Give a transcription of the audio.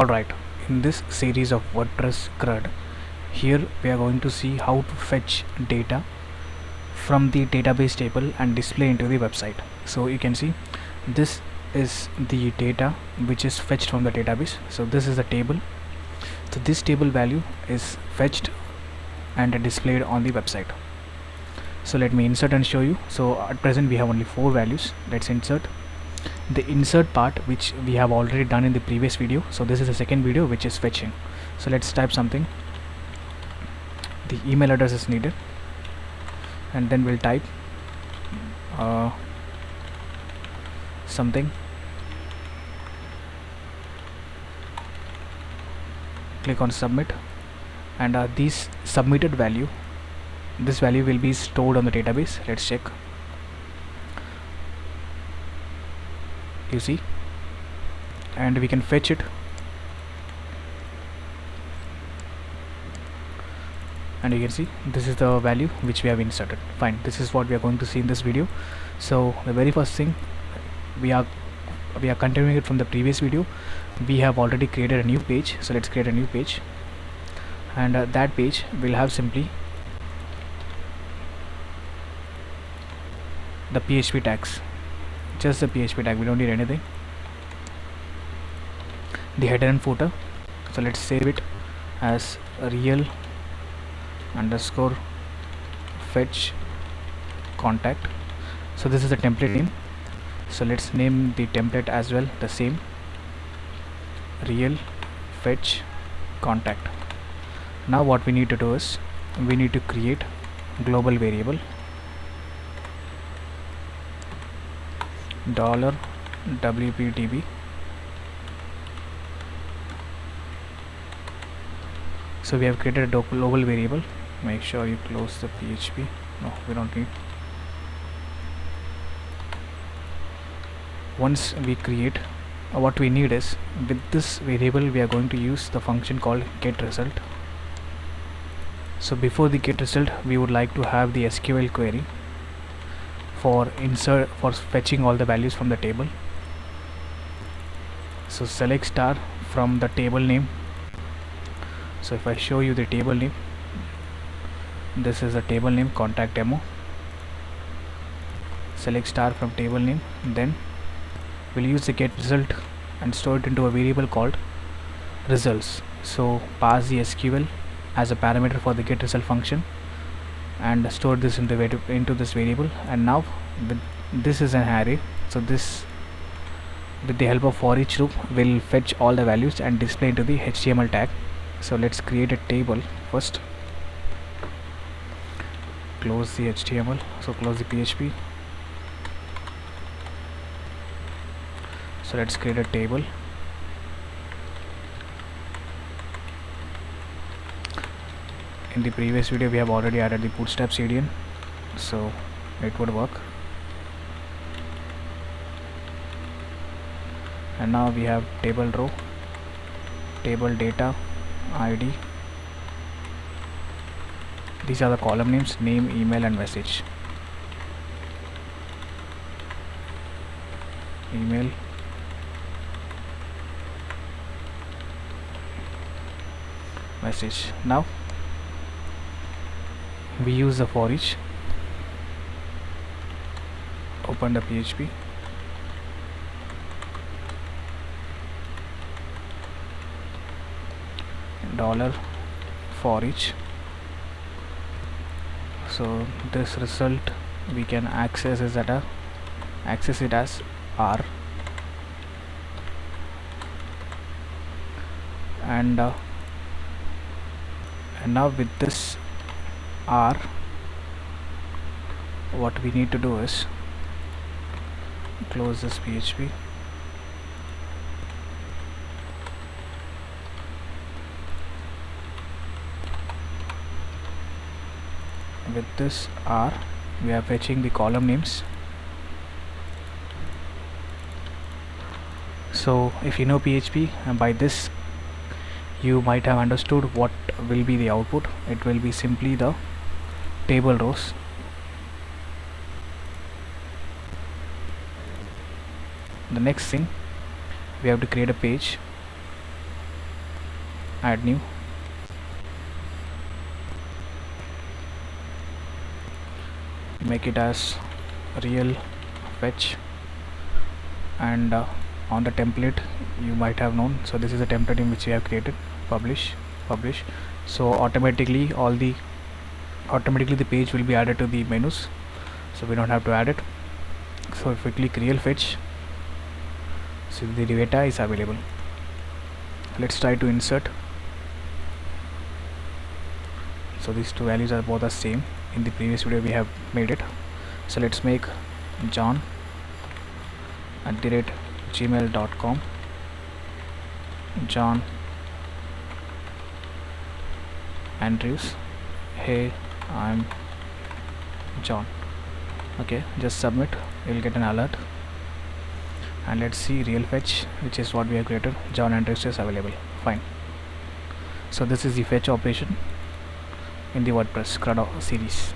Alright, in this series of WordPress CRUD, here we are going to see how to fetch data from the database table and display into the website. So you can see this is the data which is fetched from the database. So this is the table. So this table value is fetched and displayed on the website. So let me insert and show you. So at present we have only 4 values. Let's insert the insert part, which we have already done in the previous video. So this is the second video which is fetching. So let's type something. The email address is needed, and then we'll type something. Click on submit, and this submitted value, this value will be stored on the database. Let's check. You see, and we can fetch it, and you can see this is the value which we have inserted. Fine, this is what we are going to see in this video. So the very first thing, we are continuing it from the previous video. We have already created a new page, so let's create a new page, and that page will have simply the PHP tags, just the PHP tag. We don't need anything. The header and footer, so let's save it as real underscore fetch contact. So this is the template name, so let's name the template as well the same, real fetch contact. Now what we need to do is we need to create global variable $WPDB. So we have created a global variable. Make sure you close the PHP. No, we don't need. Once we create, what we need is, with this variable we are going to use the function called getResult. So before the getResult, we would like to have the SQL query for fetching all the values from the table. So select star from the table name. So if I show you the table name, this is the table name, contact demo. Select star from table name, then we'll use the get result and store it into a variable called results. So pass the SQL as a parameter for the get result function and store this into this variable. And now this is an array, so this, with the help of for each loop, will fetch all the values and display into the HTML tag. So let's create a table first. Close the HTML, so close the PHP. So let's create a table. In the previous video we have already added the bootstrap CDN, so it would work. And now we have table row, table data, ID. These are the column names: name, email and message. Email, message. Now we use the for each. Open the PHP, dollar for each. So this result we can access it as R, and now with this R, what we need to do is close this PHP. With this R, we are fetching the column names. So if you know PHP, by this you might have understood what will be the output. It will be simply the table rows. The next thing, we have to create a page add new, make it as real fetch, and on the template you might have known, so this is the template in which we have created. Publish. So automatically the page will be added to the menus, so we don't have to add it. So if we click real fetch, so the data is available. Let's try to insert. So these two values are both the same. In the previous video we have made it. So let's make john@gmail.com, John Andrews. Hey, I'm John. Okay, just submit. You'll get an alert. And let's see real fetch, which is what we have created. John Andrews is available. Fine. So this is the fetch operation in the WordPress CRUD series.